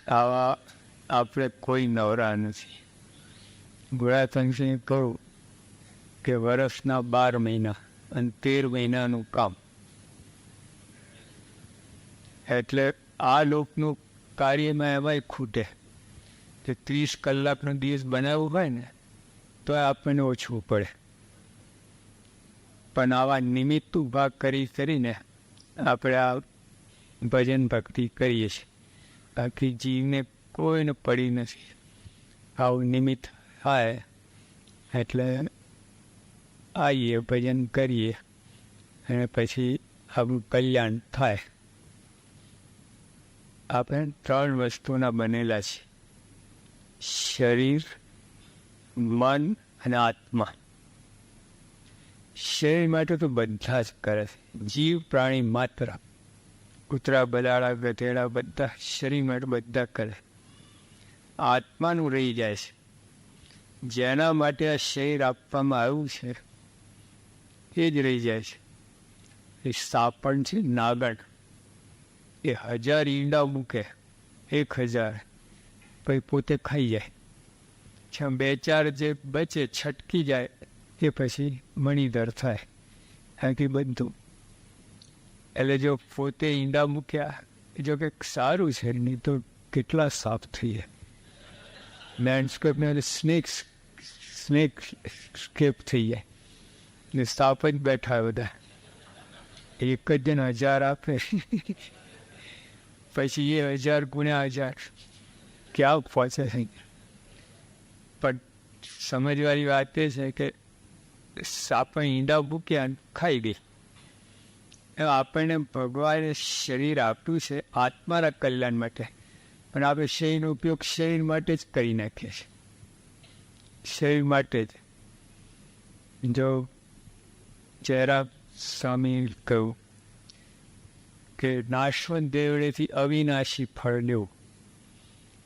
આવા આપણે કોઈ નવરા નથી. ગુણાતંકસિંહ કહું કે વર્ષના 12 મહિના અને 13 મહિનાનું કામ, એટલે આ લોકનું કાર્યમાં એમાંય ખૂટે કે 30 કલાકનો દિવસ બનાવવું હોય ને તો આપણને ઓછવું પડે. પણ આવા નિમિત્ત ઊભા કરીને આપણે આ ભજન ભક્તિ કરીએ છીએ. બાકી જીવને કોઈને પડી નથી. આવું નિમિત્ત થાય એટલે આવીએ, ભજન કરીએ અને પછી આપણું કલ્યાણ થાય. આપણે 3 વસ્તુના બનેલા છીએ: શરીર, મન અને આત્મા. શરીર માટે તો બધા જ કરે છે. જીવ પ્રાણી માત્ર, કૂતરા, બલાડા, ગધેડા બધા શરીર માટે બધા કરે. આત્માનું રહી જાય છે. જેના માટે આ શરીર આપવામાં આવ્યું છે એ જ રહી જાય છે. એ સાપણ છે, નાગણ, એ 1000 ઈંડા મૂકે, 1000, પછી પોતે ખાઈ જાય. 2-4 જે બચે છટકી જાય એ પછી મણિધર થાય. બાકી બધું. એટલે જો પોતે ઈંડા મૂક્યા, જો કંઈક સારું છે, નહીં તો કેટલા સાપ થઈએ. લેન્ડસ્કેપને સ્નેક સ્કેપ થઈ જાય ને સાપ જ બેઠા બધા. એક જ જણ 1000 આપે પછી એ 1000 ગુણ્યા 1000 ક્યાં પહોંચે છે. પણ સમજવાની વાત એ છે કે સાપે ઈંડા મૂક્યા અને ખાઈ ગઈ. આપણને ભગવાને શરીર આપ્યું છે આત્માના કલ્યાણ માટે, પણ આપણે શરીરનો ઉપયોગ શરીર માટે જ કરી નાખીએ છીએ. શરીર માટે જ. જો જયરામ સ્વામી કહ્યું કે નાશવંત દેવળેથી અવિનાશી ફળ લેવું.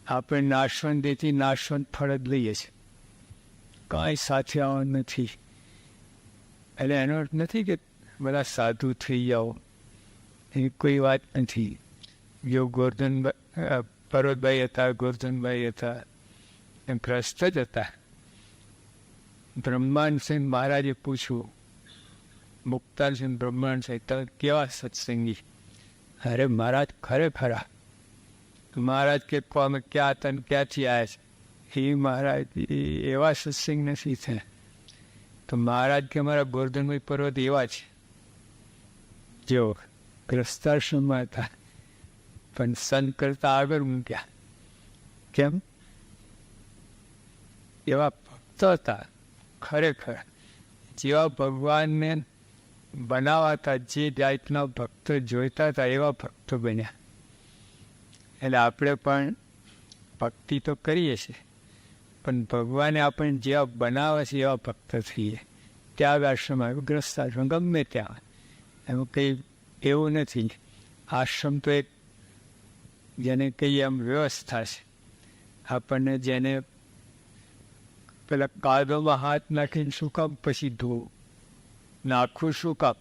આપણે નાશવંત દેહથી નાશવંત ફળ જ લઈએ છીએ. કાંઈ સાથે આવવાનું નથી. એટલે એનો અર્થ નથી કે બધા સાધુ થઈ જાઓ, એવી કોઈ વાત નથી. જો પર્વતભાઈ હતા, ગોરધનભાઈ હતા, એમ ગ્રસ્ત જ હતા. બ્રહ્માંડસિંહ મહારાજે પૂછ્યું, મુક્તાનસિંહ બ્રહ્માંડસિંહ, તમે કેવા સત્સંગી? અરે મહારાજ ખરેખરા. મહારાજ કે અમે ક્યાં હતા ને ક્યાંથી આવ્યા છે? એ મહારાજ એવા સત્સંગ નથી થયા. તો મહારાજ કે અમારા ગોરધનભાઈ પર્વત એવા છે, જેઓ ગ્રસ્તાશ્રમમાં હતા પણ સંત કરતા આગળ મૂક્યા. કેમ? એવા ભક્ત હતા ખરેખર. જેવા ભગવાનને બનાવાતા, જે જાતના ભક્ત જોઈતા હતા એવા ભક્તો બન્યા. એટલે આપણે પણ ભક્તિ તો કરીએ છીએ, પણ ભગવાને આપણને જેવા બનાવે છે એવા ભક્ત થઈએ. ત્યાગ આશ્રમ આવ્યો, ગ્રસ્તાશ્રમ, ગમે ત્યાં. એમાં કંઈ એવું નથી. આશ્રમ તો એક જેને કહીએ એમ વ્યવસ્થા છે. આપણને જેને પેલા કાદવમાં હાથ નાખીને શું કામ પછી ધોવું, નાખવું શું કામ?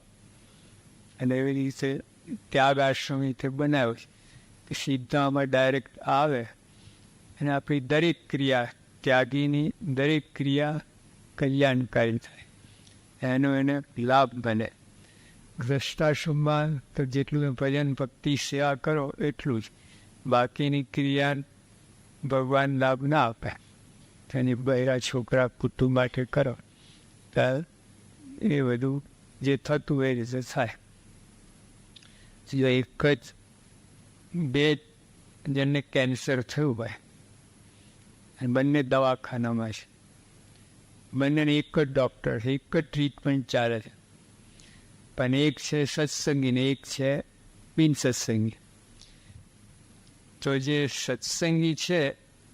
અને એવી રીતે ત્યાગ આશ્રમ રીતે બનાવ્યો છે. સીધામાં ડાયરેક્ટ આવે અને આપણી દરેક ક્રિયા, ત્યાગીની દરેક ક્રિયા કલ્યાણકારી થાય, એનો એને લાભ મળે. ગ્રસ્તાશ્રમમાં તો જેટલું ભજન ભક્તિ સેવા કરો એટલું જ, બાકીની ક્રિયા ભગવાન લાભ ના આપે. તેની બહેરા છોકરા કુટુંબ માટે કરો તો એ બધું જે થતું એ રીતે થાય. જો એક જ 2 જણને કેન્સર થયું ભાઈ, અને બંને દવાખાનામાં છે, બંનેને એક જ ડૉક્ટર, એક જ ટ્રીટમેન્ટ ચાલે છે. પણ એક છે સત્સંગી ને એક છે બિન સત્સંગી. તો જે સત્સંગી છે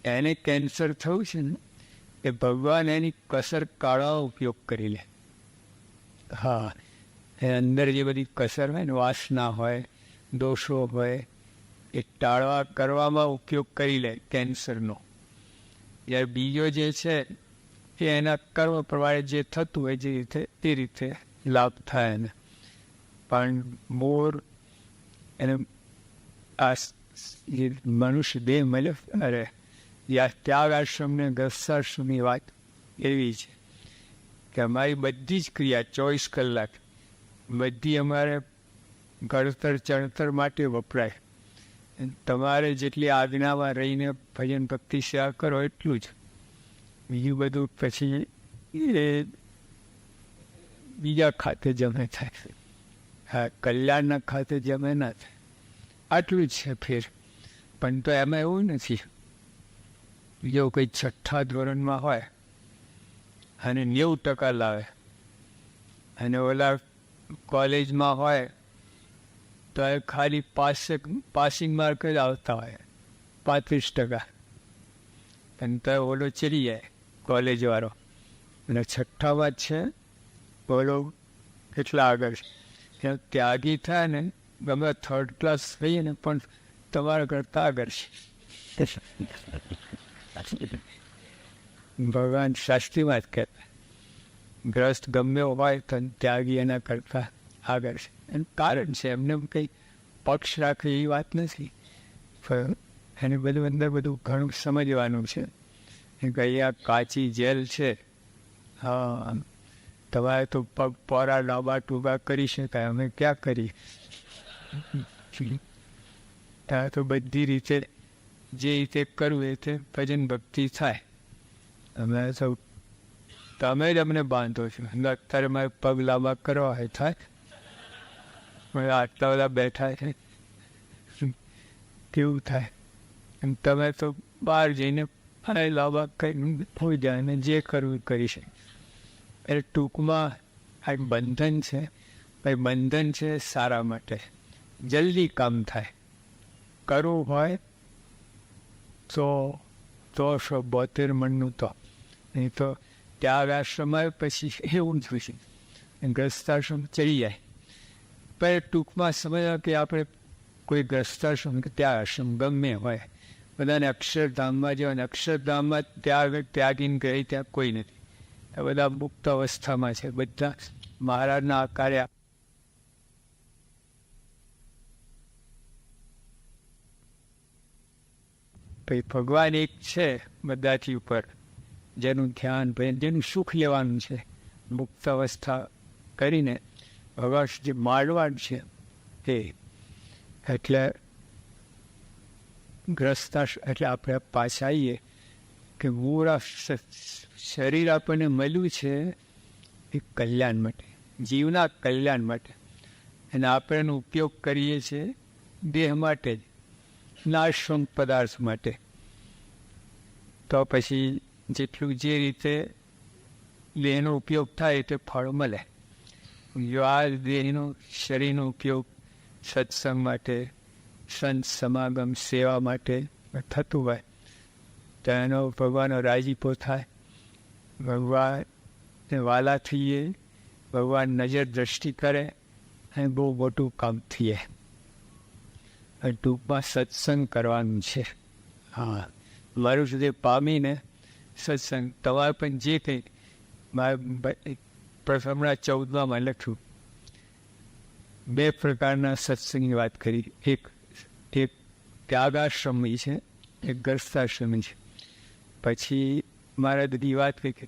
એને કેન્સર થયું છે ને, એ ભગવાન એની કસર કાઢવાનો ઉપયોગ કરી લે. હા, એ અંદર જે બધી કસર હોય ને, વાસના હોય, દોષો હોય, એ ટાળવા કરવામાં ઉપયોગ કરી લે કેન્સરનો. જ્યારે બીજો જે છે એ એના કર્મ પ્રમાણે જે થતું હોય જે રીતે તે રીતે લાભ થાય એને. પણ મૂળ એને આ એ મનુષ્ય દેહ મળ્યો. અરે ત્યાગ આશ્રમ ને ગ્રસ્તાશ્રમની વાત એવી છે કે અમારી બધી જ ક્રિયા 24 કલાક બધી અમારે ઘડતર ચણતર માટે વપરાય. તમારે જેટલી આજ્ઞામાં રહીને ભજન ભક્તિ સેવા કરો એટલું જ, બીજું બધું પછી એ બીજા ખાતે જમે થાય. હા, કલ્યાણના ખાતે જમે ના થાય. આટલું જ છે ફેર. પણ તો એમાં એવું નથી, જો કંઈ 6થા ધોરણમાં હોય અને 90% લાવે અને ઓલા કોલેજમાં હોય તો એ ખાલી પાસિંગ માર્ક જ આવતા હોય 35%. અને તો ઓલો ચડી જાય કોલેજવાળો, અને 6થામાં જ છે ઓલો કેટલા આગળ છે. ત્યાગી થાય ને ગમે 3rd ક્લાસ થઈએ ને પણ તમારા કરતાં આગળ છે. ભગવાન શાસ્ત્રીમાં જ કહેતા ગ્રસ્ત ગમે હોય તો ત્યાગી એના કરતાં આગળ છે. એનું કારણ છે, એમને કંઈ પક્ષ રાખે એવી વાત નથી, પણ એને બધું અંદર બધું ઘણું સમજવાનું છે કે અહીંયા કાચી જેલ છે. હા, તમારે તો પગ પોરા ડાબા ટૂબા કરી શકાય, અમે ક્યાં કરીએ? ત્યાં તો બધી રીતે જે રીતે કરવું એ રીતે ભજન ભક્તિ થાય. અમે સૌ તમે જ અમને બાંધો છો. અત્યારે મારે પગ લાંબા કરવા હોય થાય, આટલા બધા બેઠા છે કેવું થાય? એમ તમે તો બહાર જઈને લાંબા કંઈ હોઈ જાય અને જે કરવું કરી શકે. એટલે ટૂંકમાં આ બંધન છે, ભાઈ બંધન છે સારા માટે, જલ્દી કામ થાય. કરવું હોય તો 72 મણનું તો, નહીં તો ત્યાગ આશ્રમ આવે પછી એવું જ હોય છે, ગ્રસ્તાશ્રમ ચડી જાય. પણ ટૂંકમાં સમજવા કે આપણે કોઈ ગ્રસ્તાશ્રમ કે ત્યાગ આશ્રમ ગમે હોય, બધાને અક્ષરધામમાં જવાને, અક્ષરધામમાં ત્યાગીને ગઈ ત્યાં કોઈ નથી. આ બધા મુક્ત અવસ્થામાં છે, બધા મહારાજના આકારે. પછી ભગવાન એક છે બધાથી ઉપર, જેનું ધ્યાન જેનું સુખ લેવાનું છે, મુક્ત અવસ્થા કરીને ભગવાન જે માળવાનું છે તે. એટલે ગ્રસ્તાશ એટલે આપણે પાછા આવીએ કે મૂળ શરીર આપણને મળ્યું છે એ કલ્યાણ માટે, જીવના કલ્યાણ માટે, અને આપણે એનો ઉપયોગ કરીએ છીએ દેહ માટે જ, નાશવંત પદાર્થ માટે. તો પછી જેટલું જે રીતે દેહનો ઉપયોગ થાય તે ફળ મળે. જો આ દેહનો શરીરનો ઉપયોગ સત્સંગ માટે, સંત સમાગમ સેવા માટે થતું હોય તો એનો ભગવાનનો રાજીપો થાય, ભગવાનને વાલા થઈએ, ભગવાન નજર દ્રષ્ટિ કરે અને બહુ મોટું કામ થઈએ. ટૂંકમાં સત્સંગ કરવાનું છે. હા, મારું સુધી પામીને સત્સંગ તમારે પણ જે કંઈ પ્રથમના 14માં લખ્યું, 2 પ્રકારના સત્સંગની વાત કરી. એક ત્યાગાશ્રમી છે, એક ગ્રસ્તાશ્રમી છે. પછી મારા બધી વાત કહી કે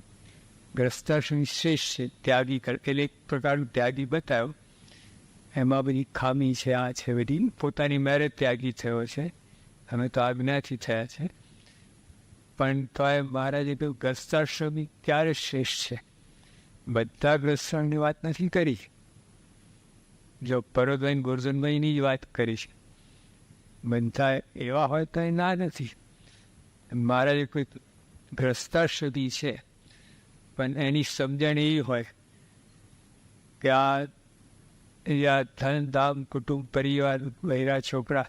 ગ્રસ્તાશ્રમી શ્રેષ્ઠ છે, ત્યાગી એટલે એક પ્રકારનું ત્યાગી બતાવ્યો. એમાં બધી ખામી છે, આ છે બધી, પોતાની મેરે ત્યાગી થયો છે, અમે તો આજ્ઞાથી થયા છે. પણ તો એ મહારાજે કહ્યું ગ્રસ્તાશ્રમી ક્યારે શ્રેષ્ઠ છે? બધા ગ્રસ્તાશ્રમની વાત નથી કરી, જો પરોતભાઈ ગોરધનભાઈની જ વાત કરી છે. બધા એવા હોય તો એ ના નથી. મહારાજે કોઈ ગ્રસ્તાશ્રમી છે પણ એની સમજણ એવી હોય કે આ ધન ધામ કુટુંબ પરિવાર બૈરા છોકરા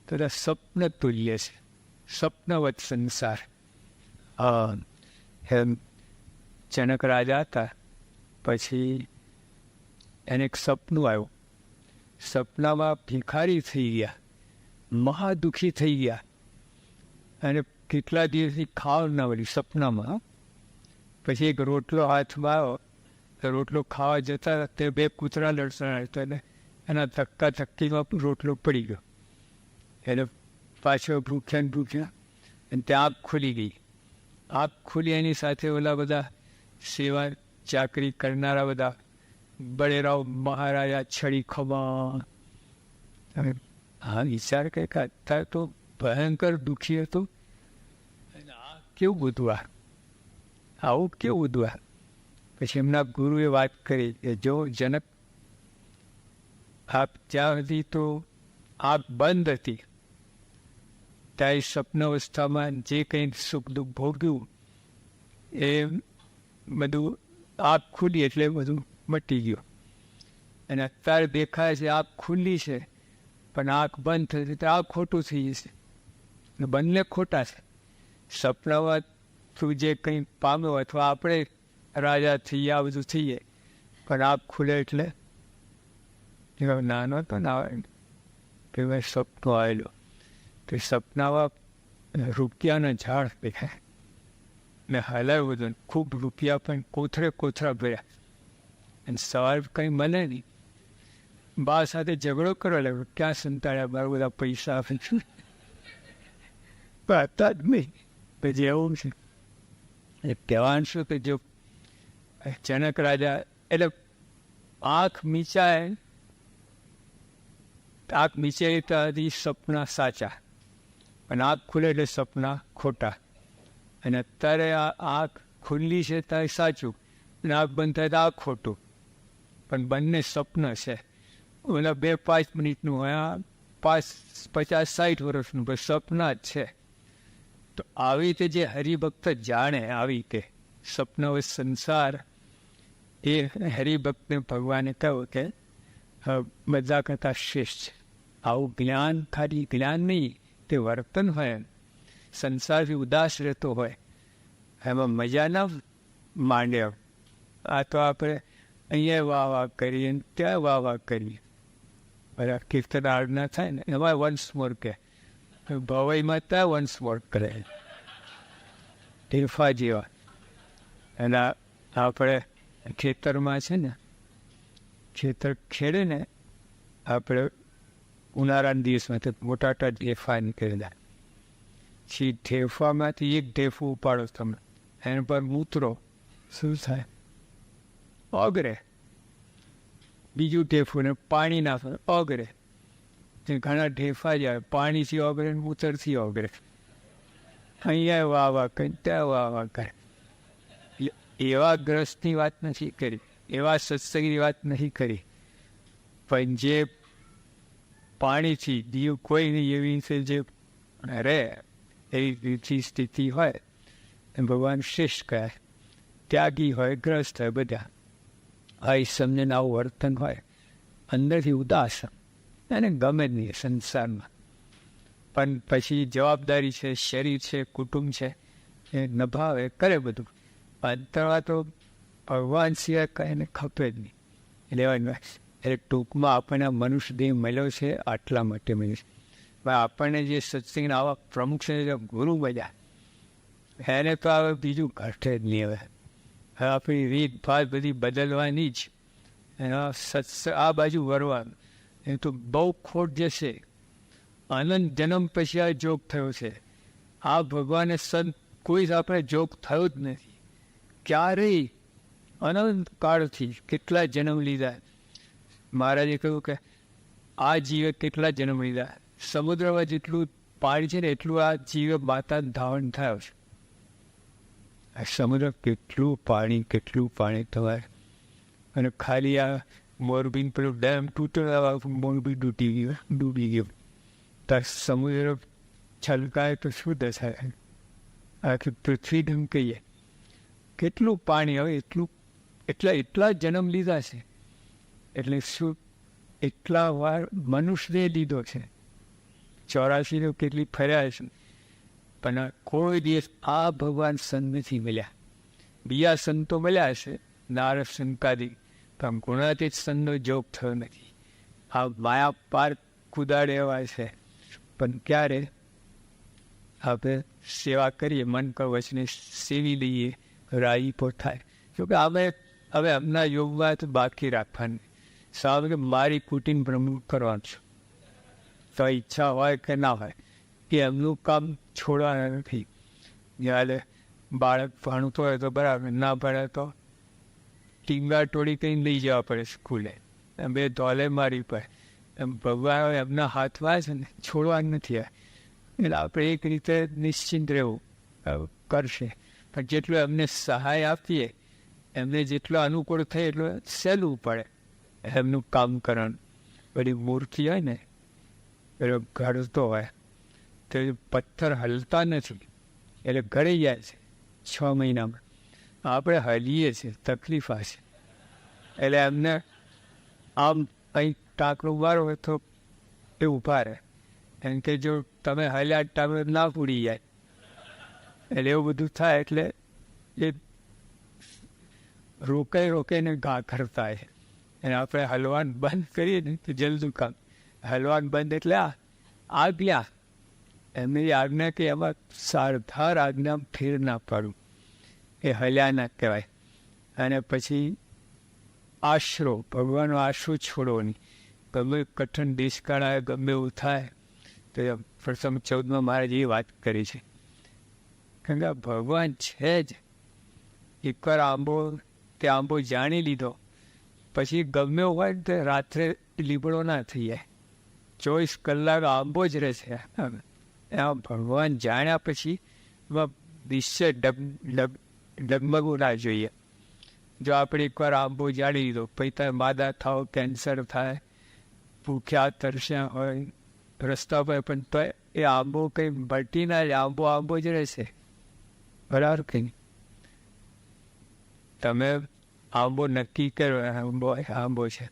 તો સ્વપ્ન તુલ્ય છે, સ્વપ્નવત સંસાર. એમ જનક રાજા હતા, પછી એને એક સપનું આવ્યું. સપનામાં ભિખારી થઈ ગયા, મહાદુખી થઈ ગયા, અને કેટલા દિવસથી ખાવ ના વળી સપનામાં. પછી એક રોટલો હાથમાં આવ્યો, તો રોટલો ખાવા જતા તે 2 કૂતરા લડતા એટલે એના ધક્કા ધક્કીમાં રોટલો પડી ગયો. એને પાછો ભૂખ્યા ને ભૂખ્યા, અને ત્યાં આંખ ખુલી ગઈ. આંખ ખુલી એની સાથે ઓલા બધા સેવા ચાકરી કરનારા બધા બળેરાવ મહારાજા છડી ખમા. હા વિચાર કે અત્યારે તો ભયંકર દુઃખી હતું, આ કેવું બધું, આવું કેવું બધું. પછી એમના ગુરુએ વાત કરી કે જો જનક, આપ ત્યાં હતી તો આંખ બંધ હતી, ત્યાં સ્વપ્ન અવસ્થામાં જે કંઈ સુખ દુઃખ ભોગ્યું એ બધું આંખ ખુલી એટલે બધું મટી ગયું. અને અત્યારે દેખાય છે આંખ ખુલ્લી છે પણ આંખ બંધ થતી તો આ ખોટું થઈ જશે. બંને ખોટા છે. સપનામાં તું જે કંઈ પામ્યો અથવા આપણે રાજા થઈએ આ બધું થઈએ, પણ આંખ ખુલે એટલે નાનો તો ના કે ભાઈ સપનું આવેલું, તો સપનામાં રૂપિયાના ઝાડ દેખાય ને હલાવ્યું બધું, ખૂબ રૂપિયા પણ કોથળા ભર્યા, અને સવાર કંઈ મળે નહીં. બા સાથે ઝઘડો કરો લાગ્યો, ક્યાં સંતાડ્યા મારા બધા પૈસા આપે છે, હતા જ નહીં. પછી એવું છે એ કહેવાનું શું કે જો જનક રાજા એટલે આંખ મીચાય તો સપના સાચા, અને આંખ ખુલે એટલે સપના ખોટા. અને અત્યારે આ આંખ ખુલ્લી છે ત્યાં સાચું, અને આંખ બંધ થાય તો આ ખોટું, પણ બંને સ્વપ્ન છે. ઓલા 2-5 મિનિટનું હોય, આ 50-60 વર્ષનું પણ સપના જ છે. તો આવી રીતે જે હરિભક્ત જાણે, આવી રીતે સપનો સંસાર એ હરિભક્તને ભગવાને કહ્યું કે બધા કરતાં શ્રેષ્ઠ છે. આવું જ્ઞાન, ખાલી જ્ઞાન નહીં, તે વર્તન હોય, સંસારથી ઉદાસ રહેતો હોય, એમાં મજા ના માંડે. આ તો આપણે અહીંયા વાહ કરીએ ત્યાં વાહ કરીએ, બધા કીર્તન આરાધના થાય ને એમાં વન્સ મોર કે ભવાઈમાં ત્યાં વન્સ મોર કરે, ટીફા જેવા. અને આપણે ખેતરમાં છે ને, ખેતર ખેડે ને આપણે ઉનાળાના દિવસમાં તો મોટા ઢેફા નીકળેલા, પછી ઢેફામાંથી એક ઢેફું ઉપાડો તમે, એના પર મૂતરો, શું થાય? ઓગરે. બીજું ઢેફું ને પાણી નાખો, ઓગરે. ઘણા ઢેફા જાય, પાણીથી ઓગરે ને મૂતરથી ઓગરે. અહીંયા વાહ કરે, ત્યાં વાહ કરે. એવા ગ્રસ્તની વાત નથી કરી, એવા સત્સંગની વાત નથી કરી, પણ જે પાણીથી દીવ કોઈ નહીં એવી રીતે જે રહે એવી રીતિ સ્થિતિ હોય એમ ભગવાન શ્રેષ્ઠ કહે. ત્યાગી હોય, ગ્રસ્ત હોય, બધા આ સમજણ આવું વર્તન હોય, અંદરથી ઉદાસ, એને ગમે જ નહીં સંસારમાં. પણ પછી જવાબદારી છે, શરીર છે, કુટુંબ છે, એ નભાવે કરે બધું. અંતરમાં તો ભગવાન સિવાય કંઈ એને ખપે જ નહીં. એટલે ટૂંકમાં આપણને મનુષ્ય દેહ મળ્યો છે આટલા માટે મળ્યો છે. આપણને જે સત્સંગના આવા પ્રમુખ છે, ગુરુ મળ્યા, એને તો હવે બીજું ઘટે જ નહીં. હવે આપણી રીત ભાત બધી બદલવાની જ, એના આ બાજુ વરવાનું, એ તો બહુ ખોટ જશે. અનંત જન્મ પછી આ જોગ થયો છે. આ ભગવાને સંત કોઈ આપણે જોગ થયો જ નથી ક્યારેય. અનંત કાળથી કેટલા જન્મ લીધા. મહારાજે કહ્યું કે આ જીવે કેટલા જન્મ લીધા, સમુદ્રમાં જેટલું પાણી છે ને એટલું આ જીવે માતા ધાવણ થયો છે. આ સમુદ્ર કેટલું પાણી તમારે. અને ખાલી આ મોરબી પેલું ડેમ તૂટેલા, મોરબી ડૂબી ગયું. તો સમુદ્ર છલકાય તો શું દશા, આખી પૃથ્વી ઢંગ કહીએ. કેટલું પાણી, હવે એટલા જન્મ લીધા છે, એટલે શું એટલા વાર મનુષ્યને લીધો છે. 84 કેટલી ફર્યા છે, પણ કોઈ દિવસ આ ભગવાન સંત નથી મળ્યા. બીજા સંતો મળ્યા છે, નારદ સંકાદી, પણ ગુણાતીત સંતનો જોગ થયો નથી. આ માયા પાર કુદાડે એવા છે. પણ ક્યારે આપણે સેવા કરીએ, મન કર વચને સેવી લઈએ, રાઈ થાય. જોકે અમે હવે હમણાં યોગમાં તો બાકી રાખવાની, સાહેબ કે મારી કુટીને પ્રમુખ કરવાનું છું, તો ઈચ્છા હોય કે ના હોય, એ એમનું કામ છોડવાના નથી. જ્યારે બાળક ભણતો હોય તો બરાબર, ના ભણે તો ટીંગા ટોળી કંઈ લઈ જવા પડે સ્કૂલે, એમ બે ધોલે મારી પડે. એમ ભગવાન એમના હાથમાં છે ને, છોડવા નથી. એટલે આપણે એક રીતે નિશ્ચિંત રહેવું, કરશે. પણ જેટલું એમને સહાય આપીએ, એમને જેટલો અનુકૂળ થાય એટલું સહેલું પડે એમનું કામ કરવાનું. બધી મૂર્તિ હોય ને, પેલો ઘડતો હોય તો પથ્થર હલતા નથી, એટલે ઘડી જાય છે 6 મહિનામાં. આપણે હલીએ છીએ, તકલીફ આ છે. એટલે એમને આમ કંઈક ટાંકણું મારો હોય તો એ ઊભા રહે. એમ કે જો તમે હલ્યા ટાંકણું ના પૂડી જાય, એટલે એવું બધું થાય. એટલે એ રોકાઈને ઘા કરતા હોય. અને આપણે હલવાનું બંધ કરીએ ને તો જલ્દી કામ. હલવાનું બંધ એટલે આજ્ઞા, એમની આજ્ઞા કે એમાં સારધાર આજ્ઞા ફેર ના પાડવું, એ હલ્યા ના કહેવાય. અને પછી આશરો, ભગવાનનો આશરો છોડવો નહીં. ગમે કઠિન દેશકાળ આવે, ગમે એવું થાય તો પ્રથમ 14માં મહારાજ એ વાત કરી છે. કારણ કે ભગવાન છે જ. એકવાર તે આંબો જાણી લીધો પછી ગમે એવું હોય તો રાત્રે લીબડો ના થઈ જાય. 24 કલાક આંબો જ રહેશે. એમાં ભગવાન જાણ્યા પછી નિશ્ચય ડગમગવું ના જોઈએ. જો આપણે એકવાર આંબો જાણી લીધો પછી તમે માદા થાવ, કેન્સર થાય, ભૂખ્યા તરસ્યા હોય રસ્તા પર, પણ તો એ આંબો કંઈ મટી ના જાય. આંબો જ રહેશે. બરાબર કે નહીં? તમે આંબો નક્કી કરો આંબો છે,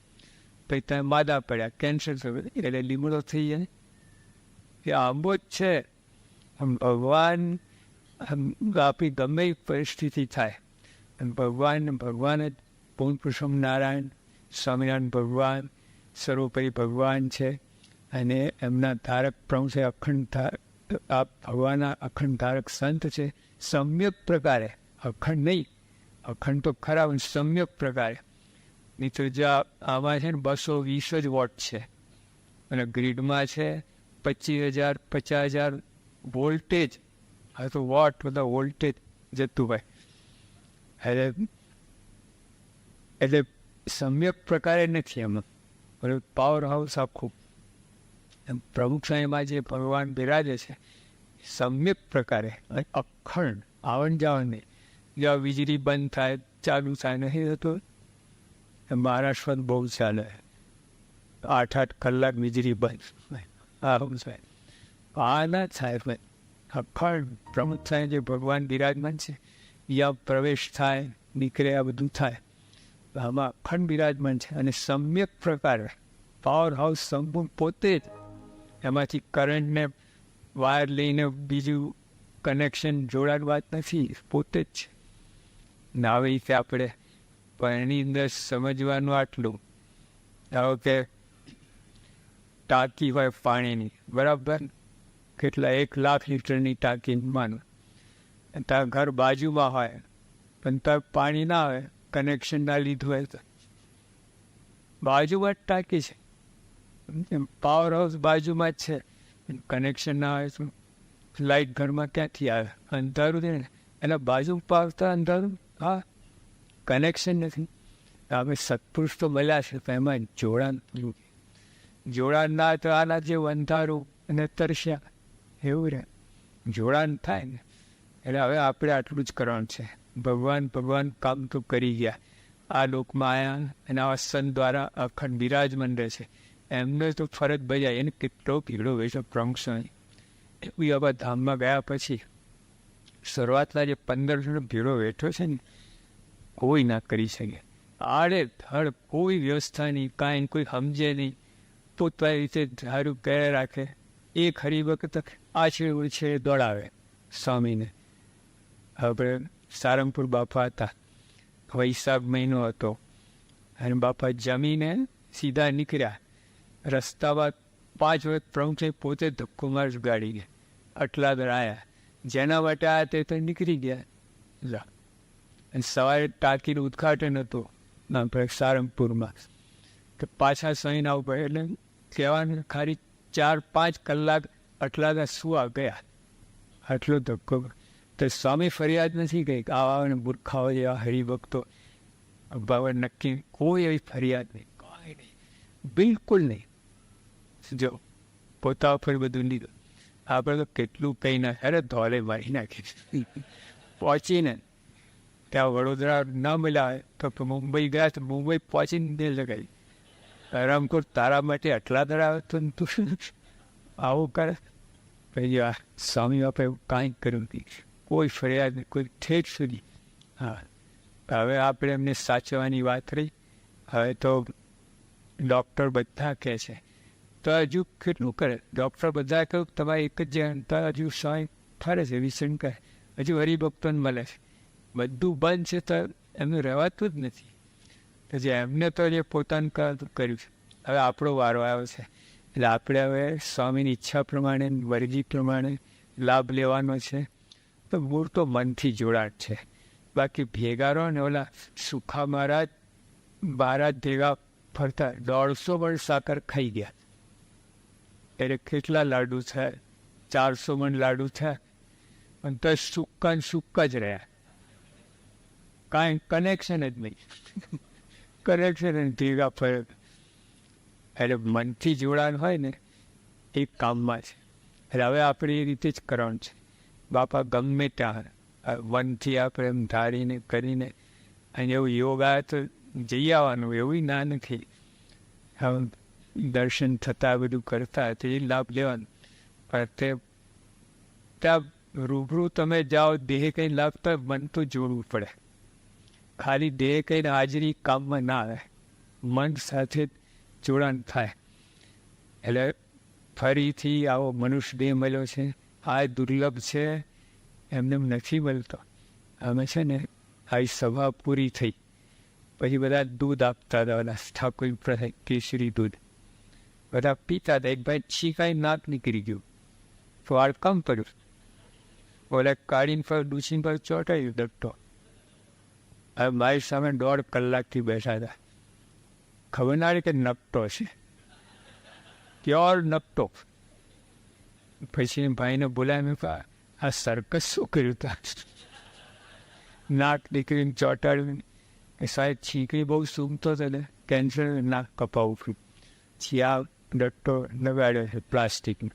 પછી તમે માદા પડ્યા, કેન્સર થયું, એટલે લીમડો થઈ જાય. એ આંબો જ છે. ભગવાન આપણી ગમે પરિસ્થિતિ થાય, ભગવાન જ પૂર્ણ પુરુષોત્તમ નારાયણ સ્વામિનારાયણ ભગવાન સર્વોપરી ભગવાન છે. અને એમના ધારક પ્રભુ છે, અખંડ આ ભગવાનના અખંડ ધારક સંત છે. સમ્યક પ્રકારે, અખંડ નહીં, અખંડ તો ખરા, પણ સમ્યક પ્રકારે. નહીં તો જ્યાં આમાં છે ને 220 જ વોટ છે, અને ગ્રીડમાં છે 25,000 50,000 વોલ્ટેજ. હવે તો વોટ બધા વોલ્ટેજ જતું હોય. એટલે સમ્યક પ્રકારે નથી એમાં, બરાબર. પાવર હાઉસ આખું પ્રમુખ સાહેબમાં જે ભગવાન બિરાજે છે સમ્યક પ્રકારે, અખંડ, આવન જાવન નહીં. જ્યાં વીજળી બંધ થાય, ચાલુ થાય, નહીં થતું. મહારાષ્ટ્રમાં બહુ ચાલે, 8 કલાક વીજળી બંધ. આ ના થાય. અખંડ પ્રમુખ સાહેબ જે ભગવાન બિરાજમાન છે, યા પ્રવેશ થાય, નીકળે, આ બધું થાય. આમાં અખંડ બિરાજમાન છે. અને સમ્યક પ્રકારે પાવર હાઉસ સંપૂર્ણ પોતે જ, એમાંથી કરંટને વાયર લઈને બીજું કનેક્શન જોડાણ વાત નથી, પોતે જ છે. ને આવી રીતે આપણે પણ એની અંદર સમજવાનું આટલું, ધારો કે ટાંકી હોય પાણીની, બરાબર, કેટલા 1 લાખ લીટરની ટાંકી માનો, તારા ઘર બાજુમાં હોય પણ તાર પાણી ના આવે, કનેક્શન ના લીધું હોય તો બાજુમાં જ ટાંકી છે, પાવર હાઉસ બાજુમાં જ છે, કનેક્શન ના આવે તો લાઇટ ઘરમાં ક્યાંથી આવે? અંધારું છે ને, એના બાજુ પાવતા અંધારું. હા, કનેક્શન નથી. અમે સત્પુરુષ તો મળ્યા છે, પણ એમાં જોડાણ ના તો આના જેવું અંધારું અને તરસ્યા એવું રહે. જોડાણ થાય ને એટલે હવે આપણે આટલું જ કરવાનું છે. ભગવાન કામ તો કરી ગયા, આ લોકમાં આવ્યા અને આવા સંત દ્વારા અખંડ બિરાજમાન રહે છે. એમને તો ફરજ બજાય. એને કેટલો ભીડો વેચો પ્રમુખ એવી આવા ધામમાં ગયા પછી શરૂઆતના જે 1500 ભીડો વેઠો છે ને, કોઈ ના કરી શકે. આડે ધડ કોઈ વ્યવસ્થા નહીં, કાંઈ કોઈ સમજે નહીં, પોતાની રીતે ધારું કરે રાખે. એ ખરી વખત આછે ઉછે દોડાવે સ્વામીને. આપણે સારંગપુર બાપા હતા, વૈશાખ મહિનો હતો, અને બાપા જમીને સીધા નીકળ્યા. રસ્તામાં 5 વખત પ્રમુખ પોતે ધક્કો માર ગાડી ગયા. આટલા દર આવ્યા, જેના માટે આવ્યા તે તો નીકળી ગયા. અને સવારે ટાંકીનું ઉદ્ઘાટન હતું આપણે સારંગપુરમાં, તો પાછા સહીના ઉપર. એટલે કહેવાનું ખાલી 4-5 કલાક આટલા શું આ ગયા, આટલો ધક્કો. તો સ્વામી ફરિયાદ નથી કહી કે આવા મૂર્ખાઓ જેવા હરિભક્તો ભગવાન નક્કી, કોઈ એવી ફરિયાદ નહીં, કાંઈ નહીં, બિલકુલ નહીં. જો પોતા ઉપર બધું લીધું, આપણે તો કેટલું કંઈ ના, અરે ધોલે મારી નાખી. પહોંચીને ત્યાં વડોદરા ન મળ્યા તો મુંબઈ ગયા, તો મુંબઈ પહોંચીને દે લગાવી, રામકોર તારા માટે આટલા ધરાવે તો તું આવું કરે. પછી આ સ્વામી બાપા એવું કાંઈ કર્યું નથી, કોઈ ફરિયાદ નહીં, કોઈ ઠેઠ સુધી. હા, હવે આપણે એમને સાચવવાની વાત રહી. હવે તો ડૉક્ટર બધા કહે છે, તો હજુ કેટલું કરે ડૉક્ટર, બધા કહ્યું તમારે એક જ તો હજુ સ્વામી ફરે છે, વિસણ કહે હજુ હરિભક્તોને મળે છે, બધું બંધ છે તો એમનું રહેવાતું જ નથી. તો જે એમને તો જે પોતાનું કર્યું છે, હવે આપણો વારો આવ્યો છે, એટલે આપણે હવે સ્વામીની ઈચ્છા પ્રમાણે, વર્ગી પ્રમાણે લાભ લેવાનો છે. તો મૂળ તો મનથી જોડાણ છે, બાકી ભેગા રહો ને ઓલા સુખા મહારાજ ભેગા ફરતા 150 મણ સાકર ખાઈ ગયા. એટલે કેટલા લાડુ થયા, 400 મણ લાડુ થયા, પણ તો સુક્કા ને સુક્કા જ રહ્યા, કાંઈ કનેક્શન જ નહીં. કનેક્શન ભેગા ફરે. એટલે મનથી જોડાણ હોય ને એ કામમાં છે. એટલે હવે આપણે એ રીતે જ કરવાનું છે. બાપા ગમે ત્યાં મનથી આપણે એમ ધારીને કરીને, અને એવું યોગ આવે તો જઈ આવવાનું, એવું ના નથી. હવે દર્શન થતા બધું કરતા તે લાભ લેવાનો, પણ તે ત્યાં રૂબરૂ તમે જાઓ, દેહ કંઈ લાભતા મન તો જોડવું પડે. ખાલી દેહ કંઈ હાજરી કામમાં ના આવે, મન સાથે જોડાણ થાય. એટલે ફરીથી આવો મનુષ્ય દેહ મળ્યો છે, આ દુર્લભ છે, એમને નથી મળતો. અમે છે ને આ સભા પૂરી થઈ પછી બધા દૂધ આપતા હતા, ઓલા ઠાકોર પ્રસાદ કેસરી દૂધ બધા પીતા હતા. એક ભાઈ છીકાઈ નાક નીકળી ગયું, વાળ કમ પડ્યું, ઓલા કાઢીને પર ડૂસીને પર ચોંટાયું દટ્ટો. હવે મારી સામે 1.5 કલાકથી બેઠા હતા, ખબર ના રહી કે નકટો છે, પ્યોર નકટો. પછી ભાઈને બોલાય, મેં કહ્યું આ સર્કસ શું કર્યું તા, નાક નીકળીને ચોંટાડ્યું. કે સાહેબ છીંકડી બહુ સૂંઘતો હતો ને, કેન્સર નાક કપાવું. પછી આ ડટ્ટો લગાડ્યો છે પ્લાસ્ટિકનો.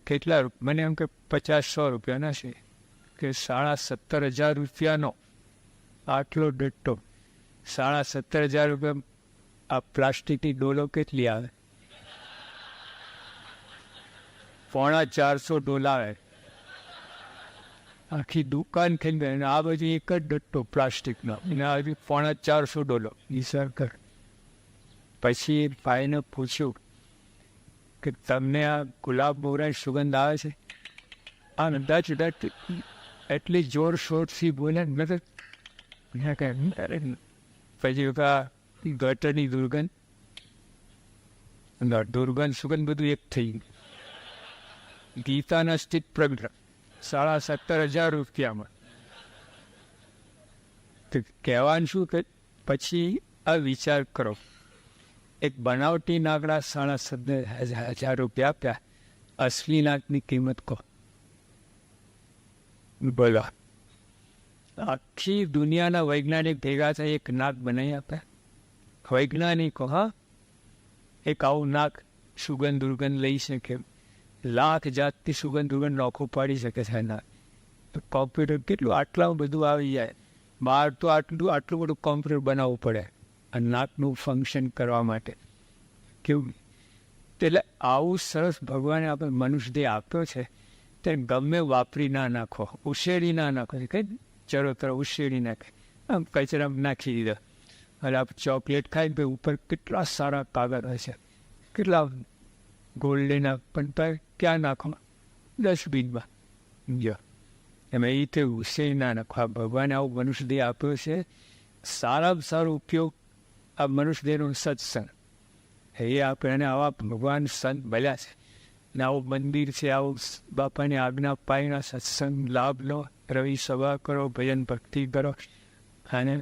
કેટલા મને એમ કે 50-100 રૂપિયાના છે, કે 17,500 રૂપિયાનો આટલો ડટ્ટો. 17,500 રૂપિયા આ પ્લાસ્ટિકની ડોલો કેટલી આવે? 450 ડોલ આવે. આખી દુકાન થઈ ગઈ. આ બાજુ એક જ ડટ્ટો પ્લાસ્ટિકનો, અને આ 450 ડોલો. વિચાર કર. પછી ભાઈને પૂછ્યું કે તમને આ ગુલાબ મોગરાની સુગંધ આવે છે? આ અંદાજ એટલી જોરશોરથી બોલે ને, પછી ગટરની દુર્ગંધ સુગંધ બધું એક થઈ ગયું. ગીતાના સ્થિત પ્રગ્રહ 17,500 રૂપિયામાં. તો કહેવાનું શું કે પછી આ વિચાર કરો, એક બનાવટી નાકડા 17,500 રૂપિયા આપ્યા, અસલી નાકની કિંમત કહો બોલો. આખી દુનિયાના વૈજ્ઞાનિક ભેગા થાય એક નાક બનાવી આપે. વૈજ્ઞાનિકો, હા, એક આવું નાક સુગંધ દુર્ગંધ લઈ શકે, લાખ જાતની સુગંધ દુર્ગંધ નોખું પાડી શકે છે નાક. તો કોમ્પ્યુટર કેટલું આટલામાં બધું આવી જાય. બહાર તો આટલું બધું કોમ્પ્યુટર બનાવવું પડે આ નાકનું ફંક્શન કરવા માટે. કેવું? એટલે આવું સરસ ભગવાને આપણે મનુષ્ય દેહ આપ્યો છે, તે ગમે વાપરી ના નાખો, ઉછેરી ના નાખો. કંઈ ચરોતર ઉછેરી નાખે, આમ કચરામાં નાખી દીધો. એટલે આપણે ચોકલેટ ખાઈને ભાઈ ઉપર કેટલા સારા કાગળ હોય છે, કેટલા ગોલ્ડન, પણ તો ક્યાં નાખો? ડસ્ટબિનમાં. જો એમાં એ રીતે ઉછેરી ના નાખો. આ ભગવાને આવું મનુષ્ય દેહ આપ્યો છે. સારામાં સારો ઉપયોગ આ મનુષ્ય દેહનો સત્સંગ. એ આપણે આવા ભગવાન સંત મળ્યા છે, ને આવું મંદિર છે, આવું બાપાની આજ્ઞા પાણીના સત્સંગ લાભ લો, રવિ સભા કરો, ભજન ભક્તિ કરો, અને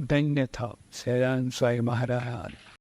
ધન્ય થાવ. સહેરાન સ્વામી મહારાજ.